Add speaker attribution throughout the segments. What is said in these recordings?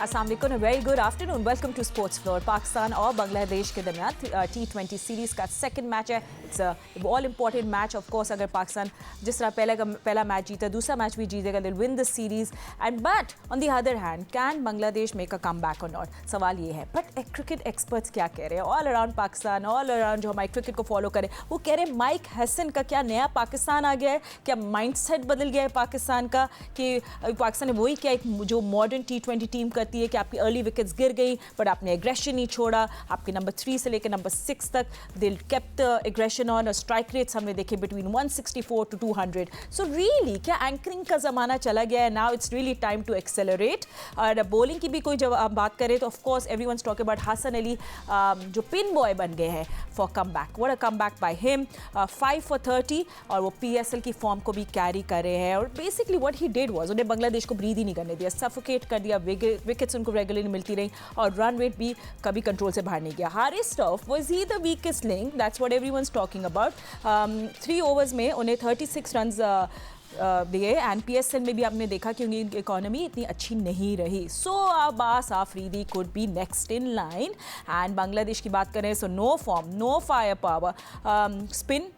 Speaker 1: अस्सलाम वालेकुम, very good afternoon, welcome to sports floor. Pakistan और बांग्लादेश के दरमियान T20 सीरीज़ का सेकंड मैच है। It's all important match. Of course अगर पाकिस्तान जिस तरह पहला मैच जीता, दूसरा मैच भी जीतेगा, they win the series. And but on the other hand, can Bangladesh make a come back और नॉट? सवाल ये है। बट क्रिकेट एक्सपर्ट्स क्या कह रहे हैं all around Pakistan, all around जो हमारे क्रिकेट को फॉलो करें, वो कह रहे हैं माइक हैसन का क्या नया पाकिस्तान आ गया है, क्या माइंडसेट बदल गया है पाकिस्तान का, कि पाकिस्तान ने वही क्या एक जो मॉडर्न T20 टीम करती है कि आपकी अर्ली विकेट्स गिर गई बट आपने एग्रेशन नहीं छोड़ा। आपके नंबर 3 से लेकर नंबर 6 तक दे केप्ट एग्रेशन ऑन। और स्ट्राइक रेट्स हमने देखे बिटवीन 164 to 200। सो रियली क्या एंकरिंग का ज़माना चला गया है? Now it's really time to accelerate. और बॉलिंग की भी कोई जब आप बात करें तो of course every one talk about Hasan Ali, जो पिन बॉय बन गए हैं for come back. What a come back by him, 5 for 30। और वो PSL की फॉर्म को भी कैरी कर रहे हैं। और basically what he did was, उन्हें बांग्लादेश को ब्रीद ही नहीं करने दिया, सफोकेट कर दिया, विकेट्स उनको रेगुलरली मिलती रही और रन रेट भी कभी कंट्रोल से बाहर नहीं गया। Haris Rauf was he the weakest link, that's what everyone's talking about. 3 overs में उन्हें 36 रन्स दिए। एंड PSL में भी आपने देखा कि उनकी इकोनॉमी इतनी अच्छी नहीं रही। So Abbas Afridi could be next in line. And Bangladesh की बात करें so no form, no fire power, spin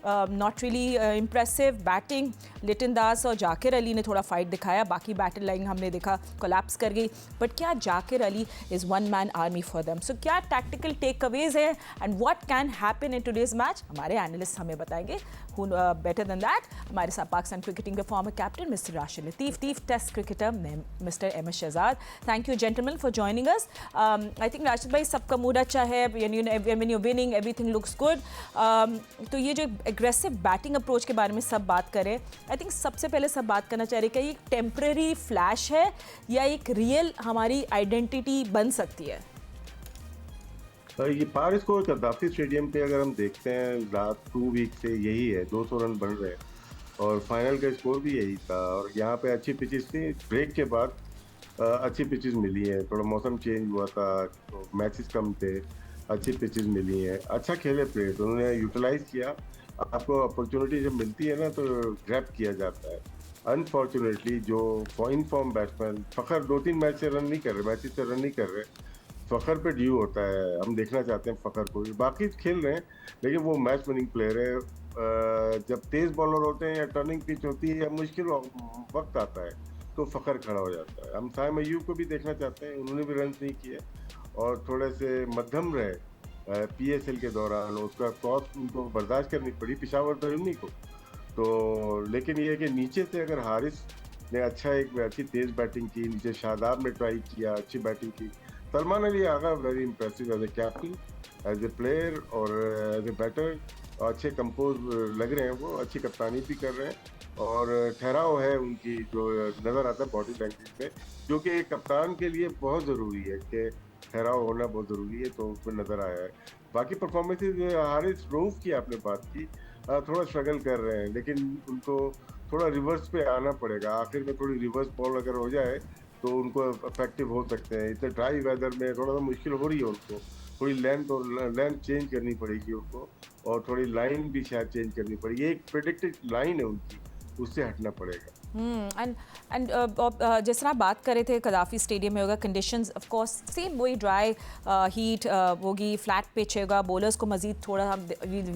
Speaker 1: not really impressive, batting Liton Das और जाकिर अली ने थोड़ा फाइट दिखाया, बाकी बैटिंग लाइन हमने देखा कोलैप्स कर गई। बट क्या Zakir Ali is one man army for them? So क्या टैक्टिकल टेक अवेज है and what can happen in today's match? हमारे एनालिस्ट हमें बताएंगे। हु बेटर देन दैट, हमारे साथ पाकिस्तान क्रिकेटिंग के former captain mister Rashid Latif, test cricketer mister Ahmed Shehzad. Thank you gentleman for joining us. I think Rashid भाई सबका मूड अच्छा है, when you winning everything looks good. तो ये जो एग्रेसिव बैटिंग अप्रोच के बारे में सब बात करें, आई थिंक सबसे पहले सब बात करना चाह रहे कि ये एक टेम्परेरी फ्लैश है या एक रियल हमारी आइडेंटिटी बन सकती है?
Speaker 2: ये पार स्कोर कद्दाफी स्टेडियम पे अगर हम देखते हैं लास्ट 2 वीक से यही है, 200 रन बन रहे हैं और फाइनल का स्कोर भी यही था। और यहाँ पे अच्छी पिचेस थी, ब्रेक के बाद अच्छी पिचेस मिली हैं, थोड़ा मौसम चेंज हुआ था तो मैचेस कम थे, अच्छी पिचेस मिली हैं, अच्छा खेले प्लेयर्स, उन्होंने यूटिलाइज किया। आपको अपॉर्चुनिटी जब मिलती है ना तो ग्रैब किया जाता है। अनफॉर्चुनेटली जो in form batsman Fakhar 2-3 match से रन नहीं कर रहे, मैचेस से रन नहीं कर रहे, फ़खर पे ड्यू होता है। हम देखना चाहते हैं फ़खर को, बाकी खेल रहे हैं लेकिन वो मैच विनिंग प्लेयर है। जब तेज़ बॉलर होते हैं या टर्निंग पिच होती है या मुश्किल वक्त आता है तो फ़खर खड़ा हो जाता है। हम साइम अय्यूब को भी देखना चाहते हैं, उन्होंने भी रन नहीं किए और थोड़े से मध्यम रहे PSL के दौरान, उसका कॉस्ट उनको बर्दाश्त करनी पड़ी पेशावर तरीमी को। तो लेकिन ये है कि नीचे से अगर हारिस ने अच्छी तेज़ बैटिंग की, नीचे शादाब ने ट्राई किया, अच्छी बैटिंग की। Salman Ali Agha very impressive as a captain, as a player और एज ए बैटर, अच्छे कंपोज लग रहे हैं, वो अच्छी कप्तानी भी कर रहे हैं और ठहराव है उनकी जो नज़र आता है बॉडी लैंग्वेज में, जो कि एक कप्तान के लिए बहुत ज़रूरी है कि ठहराव होना बहुत ज़रूरी है, तो उसमें नज़र आया है। बाकी परफॉर्मेंसेज हारिस रऊफ की आपने बात की, थोड़ा स्ट्रगल कर रहे हैं लेकिन उनको थोड़ा रिवर्स पे आना पड़ेगा। आखिर में थोड़ी रिवर्स बॉल अगर हो जाए तो उनको इफेक्टिव हो सकते हैं। इतने ड्राई वेदर में थोड़ा सा मुश्किल हो रही है उनको, थोड़ी लेंथ चेंज करनी पड़ेगी उनको और थोड़ी लाइन भी शायद चेंज करनी पड़ेगी। ये एक प्रेडिक्टेड लाइन है उनकी, उससे हटना पड़ेगा।
Speaker 1: एंड जिस तरह बात कर रहे थे कदाफी स्टेडियम में होगा, कंडीशंस ऑफ कोर्स सेम वही, ड्राई हीट होगी, फ्लैट पिच होगा, बॉलर्स को मजीद थोड़ा हम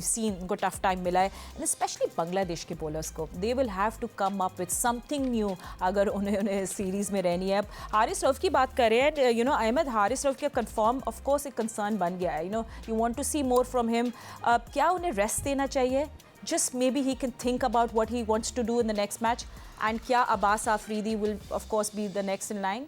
Speaker 1: सीन उनको टफ टाइम मिला है। एंड स्पेशली बांग्लादेश के बॉलर्स को they will have to come up with something new अगर उन्हें सीरीज़ में रहनी है। अब हारिस रऊफ की बात करें, अहमद, हारिस रऊफ का कंफर्म ऑफ कोर्स एक कंसर्न बन गया है। You want to see more from him. क्या उन्हें रेस्ट देना चाहिए? Just maybe he can think about what he wants to do in the next match. And क्या Abbas Afridi will of course be the next in line?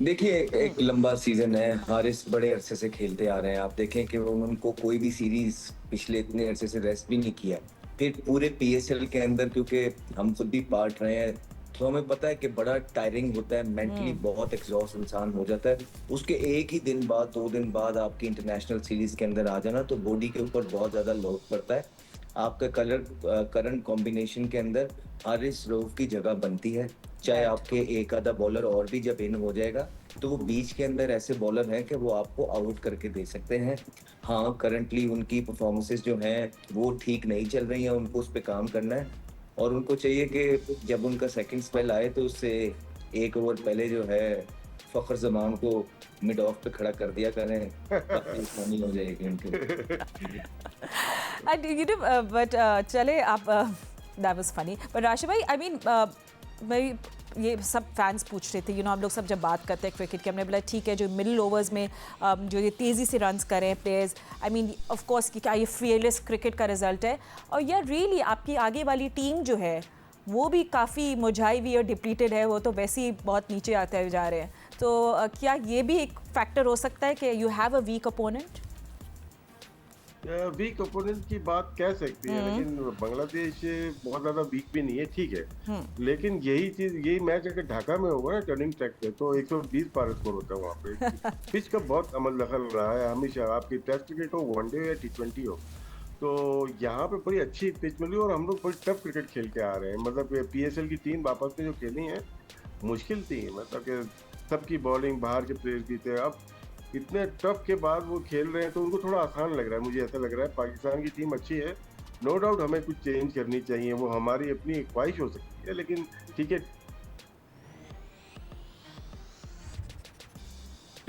Speaker 3: देखिए, एक लंबा season है, हारिस बड़े अरसे से खेलते आ रहे हैं। आप देखें कि उनको कोई भी सीरीज पिछले इतने अरसे से रेस्ट भी नहीं किया। फिर पूरे PSL के अंदर, क्योंकि हम खुद भी पार्ट रहे हैं, तो हमें पता है कि बड़ा टायरिंग होता है, मेंटली बहुत एग्जॉस्ट इंसान हो जाता है। उसके एक ही दिन बाद, 2 दिन बाद आपकी इंटरनेशनल सीरीज के अंदर आ जाना तो बॉडी के ऊपर बहुत ज्यादा लोड पड़ता है। आपका करंट कॉम्बिनेशन के अंदर हारिस रऊफ की जगह बनती है, चाहे आपके एक आधा बॉलर और भी जब इन हो जाएगा तो वो बीच के अंदर ऐसे बॉलर हैं कि वो आपको आउट करके दे सकते हैं। हाँ, करंटली उनकी परफॉर्मेंसेस जो हैं वो ठीक नहीं चल रही हैं, उनको उस पर काम करना है और उनको चाहिए कि जब उनका सेकंड स्पेल आए तो उससे 1 ओवर पहले जो है फखर जमान को मिड ऑफ पे खड़ा कर दिया करें, काफी फनी हो जाएगी उनके।
Speaker 1: And you know, but चले आप that was funny. But Rashid भाई, I mean, मैं ये सब फैंस पूछ रहे थे, हम लोग सब जब बात करते हैं क्रिकेट के, हमने बोला ठीक है जो मिडिल ओवर्स में जो ये तेज़ी से रन्स करें players, I mean of course कि क्या ये फियरलेस क्रिकेट का रिजल्ट है, और यार रियली आपकी आगे वाली टीम जो है वो भी काफ़ी मुरझाई हुई और डिप्लीटेड है, वो तो वैसे ही बहुत नीचे आते हुए जा रहे हैं, तो क्या ये भी एक फैक्टर हो सकता है कि you have a weak opponent?
Speaker 2: Weak opponent की बात कह सकती है, लेकिन बांग्लादेश बहुत ज्यादा वीक भी नहीं है, ठीक है। लेकिन यही मैच अगर ढाका में होगा ना टर्निंग ट्रैक पे, तो 120 पार स्कोर होता है वहाँ पे। पिच का बहुत अमल दखल रहा है हमेशा, आपकी टेस्ट क्रिकेट हो, वनडे या T20 हो, तो यहाँ पे बड़ी अच्छी पिच मिली और हम लोग बड़ी टफ क्रिकेट खेल के आ रहे हैं। मतलब PSL की टीम वापस में जो खेली है मुश्किल थी, मतलब कि सबकी बॉलिंग बाहर के प्लेयर की थे। अब इतने टफ के बाद वो खेल रहे हैं तो उनको थोड़ा आसान लग रहा है, मुझे ऐसा लग रहा है। पाकिस्तान की टीम अच्छी है, नो डाउट हमें कुछ चेंज करनी चाहिए, वो हमारी अपनी ख्वाहिश हो सकती है, लेकिन ठीक है।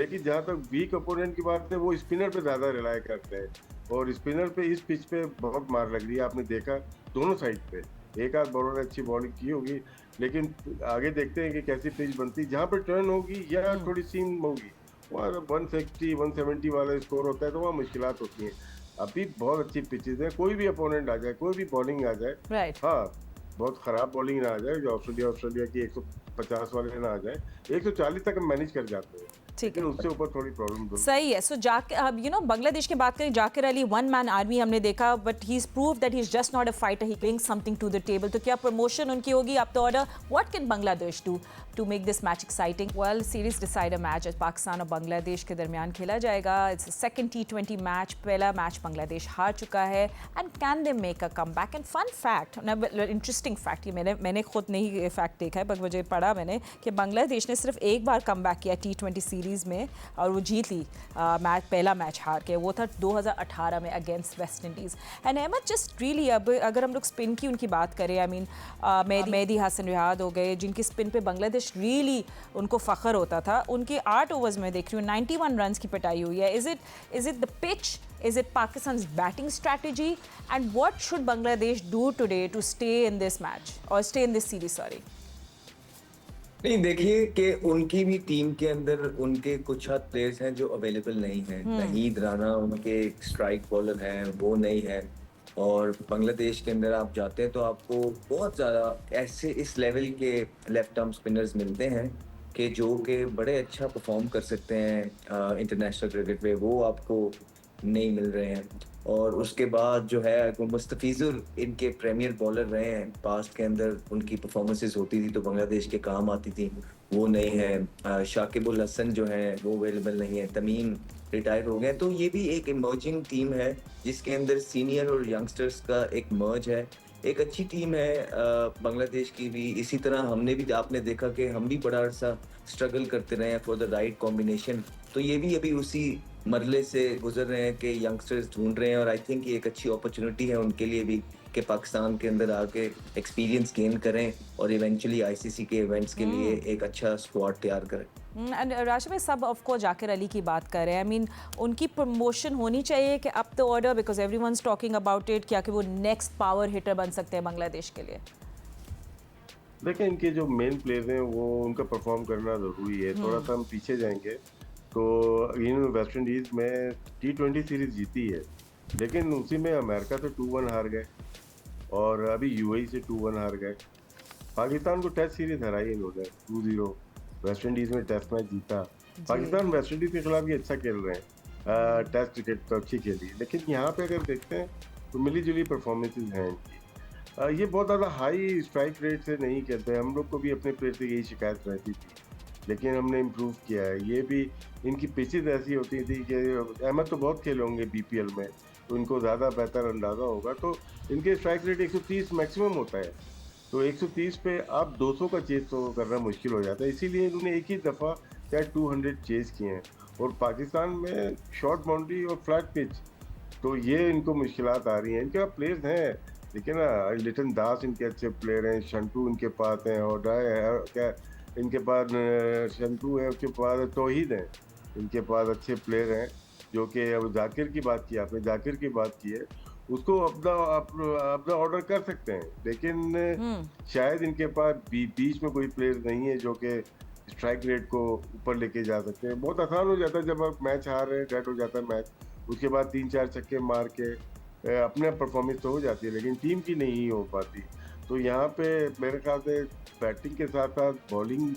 Speaker 2: लेकिन जहाँ तक वीक अपोनेंट की बात है, वो स्पिनर पे ज्यादा रिलाय करते हैं, और स्पिनर पे इस पिच पे बहुत मार लग रही है। आपने देखा दोनों साइड पे एक आध बॉलर ने अच्छी बॉलिंग की होगी, लेकिन आगे देखते हैं कि कैसी पिच बनती, जहाँ पे टर्न होगी या थोड़ी सीम होगी, वहाँ 160 170 वाला स्कोर होता है, तो वहाँ मुश्किलात होती हैं। अभी बहुत अच्छी पिचेस हैं, कोई भी अपोनेंट आ जाए, कोई भी बॉलिंग आ जाए,
Speaker 1: राइट।
Speaker 2: हाँ बहुत खराब बॉलिंग ना आ जाए, जो ऑस्ट्रेलिया की 150 वाले ना आ जाए, 140 तक हम मैनेज कर जाते हैं,
Speaker 1: ठीक
Speaker 2: लेकिन
Speaker 1: है,
Speaker 2: उससे ऊपर थोड़ी प्रॉब्लम।
Speaker 1: सही है। सो जाकिर, अब बांग्लादेश की बात करें, Zakir Ali one man army हमने देखा, but he is prove that he is just not a fighter, he brings something to the table. तो क्या प्रमोशन उनकी होगी up the order? What can Bangladesh do to make this match exciting? Well, series decider match Pakistan और बांग्लादेश के दरमियान खेला जाएगा। It's second T20 match, पहला मैच बांग्लादेश हार चुका है, and can they make a come back? And fun fact, interesting fact, ये मैंने खुद नहीं फैक्ट देखा है, पर मुझे पढ़ा मैंने कि बांग्लादेश ने सिर्फ एक बार कम बैक किया T20 सीरीज़ में, और वो जीत ली मैच, पहला मैच हार के, वो था 2018 में against West Indies. And Ahmed, just really अब अगर हम लोग स्पिन की उनकी बात करें, आई मीन मेहदी हसन रियाद हो गए, जिनकी स्पिन पे बांग्लादेश रियली उनको फ़ख्र होता था, उनके 8 ओवर्स में देख रही हूँ 91 रन्स की पिटाई हुई है। Is it the pitch? Is it Pakistan's batting strategy? And what should Bangladesh do today to stay in this match or stay in this series? Sorry.
Speaker 3: नहीं, देखिए कि उनकी भी टीम के अंदर उनके कुछ हद प्लेयर्स हैं जो अवेलेबल नहीं हैं। वहीद राना उनके स्ट्राइक बॉलर हैं, वो नहीं है। और बांग्लादेश के अंदर आप जाते हैं तो आपको बहुत ज़्यादा ऐसे इस लेवल के लेफ्ट आर्म स्पिनर्स मिलते हैं कि जो कि बड़े अच्छा परफॉर्म कर सकते हैं इंटरनेशनल क्रिकेट में, वो आपको नहीं मिल रहे हैं। और उसके बाद जो है वो मुस्तफिजुर इनके प्रीमियर बॉलर रहे हैं पास्ट के अंदर, उनकी परफॉर्मेंसेस होती थी तो बांग्लादेश के काम आती थी, वो नहीं है। शाकिबुल हसन जो है वो अवेलेबल नहीं है, तमीम रिटायर हो गए। तो ये भी एक इमर्जिंग टीम है जिसके अंदर सीनियर और यंगस्टर्स का एक मर्ज है। एक अच्छी टीम है बांग्लादेश की भी। इसी तरह हमने भी, आपने देखा कि हम भी बड़ा अरसा स्ट्रगल करते रहे हैं फॉर द राइट कॉम्बिनेशन, तो ये भी अभी उसी मरले से गुजर रहे हैं कि यंगस्टर्स ढूंढ रहे हैं। और आई थिंक ये एक अच्छी अपॉर्चुनिटी है उनके लिए भी कि पाकिस्तान के अंदर आके एक्सपीरियंस गेन करें और इवेंचुअली ICC के इवेंट्स के लिए एक अच्छा स्क्वाड तैयार करें।
Speaker 1: एंड राशिद भाई, सब ऑफ कोर्स जाकिर अली की बात कर रहे हैं, आई मीन उनकी प्रमोशन होनी चाहिए कि up the order, because everyone's talking about it, क्या कि वो नेक्स्ट पावर हिटर बन सकते हैं बांग्लादेश के लिए?
Speaker 2: देखिए, इनके जो मेन प्लेयर्स हैं वो उनका परफॉर्म करना ज़रूरी है। थोड़ा सा हम पीछे जाएंगे तो इन वेस्ट इंडीज़ में T20 सीरीज जीती है, लेकिन उसी में अमेरिका से 2-1 हार गए और अभी UAE से 2-1 हार गए। पाकिस्तान को टेस्ट सीरीज हराई इन्होंने 2-0। वेस्ट इंडीज़ में टेस्ट मैच जीता। पाकिस्तान वेस्ट इंडीज़ के खिलाफ भी अच्छा खेल रहे हैं, टेस्ट क्रिकेट तो अच्छी खेली, लेकिन यहाँ पे अगर देखते हैं तो मिली जुली परफॉर्मेंसेज हैं इनकी। ये बहुत ज़्यादा हाई स्ट्राइक रेट से नहीं खेलते। हम लोग को भी अपने प्लेयर से यही शिकायत रहती थी, लेकिन हमने इम्प्रूव किया है। ये भी इनकी पिचेज ऐसी होती थी कि अहमद तो बहुत खेले होंगे BPL में, तो इनको ज़्यादा बेहतर अंदाज़ा होगा। तो इनके स्ट्राइक रेट 130 मैक्सिमम होता है, तो 130 पे आप 200 का चेज तो करना मुश्किल हो जाता है। इसीलिए इन्होंने एक ही दफ़ा शायद 200 चेज किए हैं। और पाकिस्तान में शॉर्ट बाउंड्री और फ्लैट पिच, तो ये इनको मुश्किलात आ रही हैं। इनके पास प्लेयर्स हैं, लेकिन लिटन दास इनके अच्छे प्लेयर हैं, शंटू इनके पास हैं, और क्या इनके पास शंतु है, उसके पास तौहीद है, इनके पास अच्छे प्लेयर हैं जो कि अब जाकिर की बात की आपने, जाकिर की बात की है, उसको अपना ऑर्डर कर सकते हैं, लेकिन शायद इनके पास बीच में कोई प्लेयर नहीं है जो कि स्ट्राइक रेट को ऊपर लेके जा सकते हैं। बहुत आसान हो जाता है जब आप मैच हार रहे हैं, डेड हो जाता है मैच, उसके बाद 3-4 छक्के मार के अपने परफॉर्मेंस तो हो जाती है, लेकिन टीम की नहीं हो पाती। तो यहाँ पे मेरे ख्याल से बैटिंग के साथ साथ बॉलिंग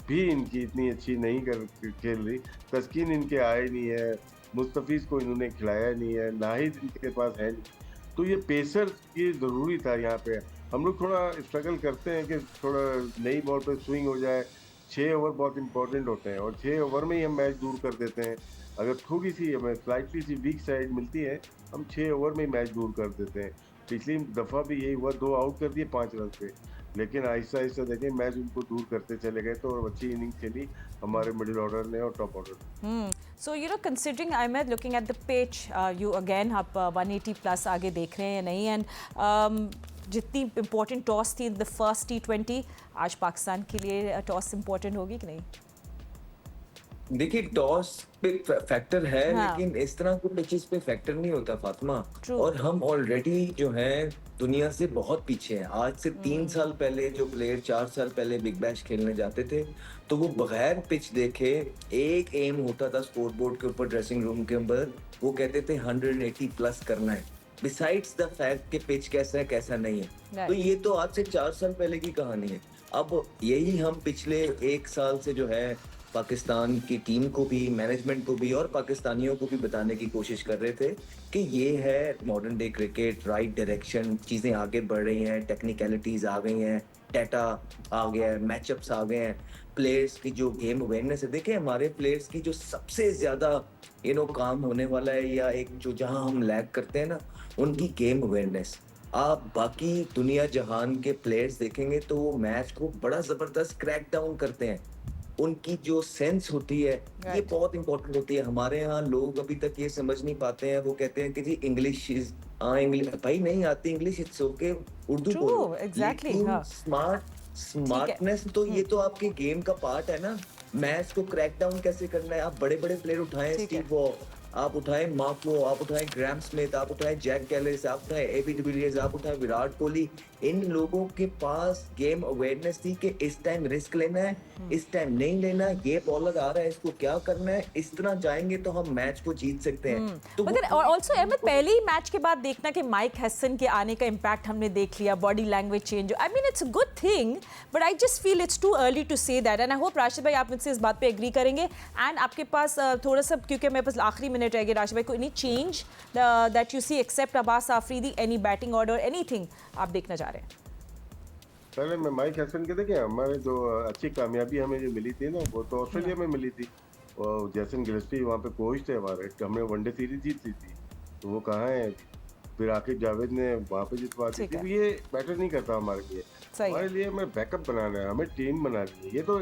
Speaker 2: भी इनकी इतनी अच्छी नहीं खेल रही। तस्कीन इनके आए नहीं है, मुस्तफिज को इन्होंने खिलाया नहीं है, नाहिद इनके पास है नहीं। तो ये पेसर ये ज़रूरी था यहाँ पे। हम लोग थोड़ा स्ट्रगल करते हैं कि थोड़ा नई बॉल पे स्विंग हो जाए। 6 ओवर बहुत इंपॉर्टेंट होते हैं और 6 ओवर में ही हम मैच दूर कर देते हैं। अगर थोड़ी सी हमें स्लाइटली सी वीक साइड मिलती है, हम 6 ओवर में ही मैच दूर कर देते हैं। पिछली दफ़ा भी यही हुआ, 2 आउट कर दिए 5 रन पे, लेकिन आहिस्ता आहिस्ता देखें मैच उनको दूर करते चले गए। तो अच्छी इनिंग खेली हमारे मिडिल ऑर्डर ने और टॉप ऑर्डर ने।
Speaker 1: So considering Ahmed, looking at the pitch, you again आप 180 प्लस आगे देख रहे हैं या नहीं, एंड जितनी इम्पोर्टेंट टॉस थी द फर्स्ट T20, आज पाकिस्तान के लिए टॉस इम्पोर्टेंट होगी कि नहीं?
Speaker 3: देखिए टॉस पे फैक्टर है,
Speaker 1: हाँ।
Speaker 3: लेकिन इस तरह के पिचेस पे फैक्टर नहीं होता फातिमा।
Speaker 1: True.
Speaker 3: और हम ऑलरेडी जो है दुनिया से बहुत पीछे हैं। आज से 3 साल पहले जो प्लेयर 4 साल पहले बिग बैश खेलने जाते थे, तो वो बगैर पिच देखे एक एम होता था स्कोर बोर्ड के ऊपर, ड्रेसिंग रूम के अंदर, वो कहते थे 180 प्लस करना है, बिसाइड्स द फैक्ट कि पिच कैसा है कैसा नहीं है। तो ये तो आज से 4 साल पहले की कहानी है। अब यही हम पिछले 1 साल से जो है पाकिस्तान की टीम को भी, मैनेजमेंट को भी और पाकिस्तानियों को भी बताने की कोशिश कर रहे थे कि ये है modern day cricket, right direction, चीज़ें आगे बढ़ रही हैं, टेक्निकलिटीज़ आ गई हैं, डाटा आ गया है, मैचअप्स आ गए हैं, प्लेयर्स की जो गेम अवेयरनेस है। देखें हमारे प्लेयर्स की जो सबसे ज़्यादा काम होने वाला है, या एक जो जहां हम लैग करते हैं ना, उनकी गेम अवेयरनेस। आप बाकी दुनिया जहान के प्लेयर्स देखेंगे तो वो मैच को बड़ा ज़बरदस्त क्रैक डाउन करते हैं। उनकी जो सेंस होती है ये बहुत इंपॉर्टेंट होती है। हमारे यहाँ लोग अभी तक ये समझ नहीं पाते हैं, वो कहते हैं कि जी इंग्लिश इंग्लिश भाई नहीं आती इंग्लिश, इट्स ओके, उर्दू बोलो।
Speaker 1: एग्जैक्टली,
Speaker 3: स्मार्टनेस तो ये तो आपके गेम का पार्ट है ना। मैच को क्रैक डाउन कैसे करना है। आप बड़े बड़े प्लेयर उठाएं, स्टीव वॉ, आप उठाएं मार्क वो, आप उठाएं ग्रैम स्मिथ, आप उठाएं जैक कैलिस, आप उठाएं एबी डिविलियर्स, आप उठाएं विराट कोहली। इन लोगों के पास गेम अवेयरनेस थी कि इस टाइम रिस्क लेना है, इस टाइम नहीं लेना, ये बॉलर आ रहा है इसको क्या करना है, इस तरह जाएंगे तो हम मैच को जीत सकते हैं। तो
Speaker 1: मगर ऑल्सो अहमद, पहले ही मैच के बाद देखना कि माइक हैसन के आने का इम्पैक्ट हमने देख लिया, body language change. I mean it's a good thing, but I just feel it's too early to say that, and I hope Rashid भाई आप मुझसे इस बात पे एग्री करेंगे। एंड आपके पास थोड़ा सा, क्योंकि मेरे पास आखिरी मिनट रहेगी, राशिद भाई को any change that you see except Abbas Afridi, any batting order, anything आप देखना चाह रहे हैं?
Speaker 2: पहले मैं माइक हैसन के देखें, हमारे जो अच्छी कामयाबी हमें जो मिली थी ना, वो तो ऑस्ट्रेलिया में मिली थी। और जैसन गिलस्पी वहाँ पे कोच थे हमारे, हमने वनडे सीरीज जीती थी, तो वो कहाँ है। फिर आकिब जावेद ने वहाँ पे जितवा दी थी। ये मैटर नहीं करता हमारे लिए, हमारे लिए हमें बैकअप बनाना है, हमें टीम बनानी है। ये तो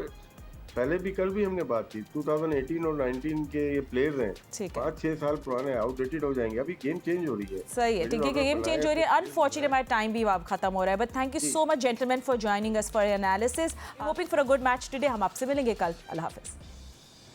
Speaker 2: पहले भी कल भी हमने बात की, 2018 और 19 के ये प्लेयर्स हैं 5-6 साल पुराने, आउटडेटेड हो जाएंगे। अभी गेम चेंज हो रही है।
Speaker 1: सही है, ठीक है, गेम चेंज हो रही है। अनफॉर्चुनेटली हमारा टाइम भी अब खत्म हो रहा है, but thank you so much gentleman for joining us for analysis. Hoping for a good match today. हम आपसे मिलेंगे कल। अल्लाह हाफिज।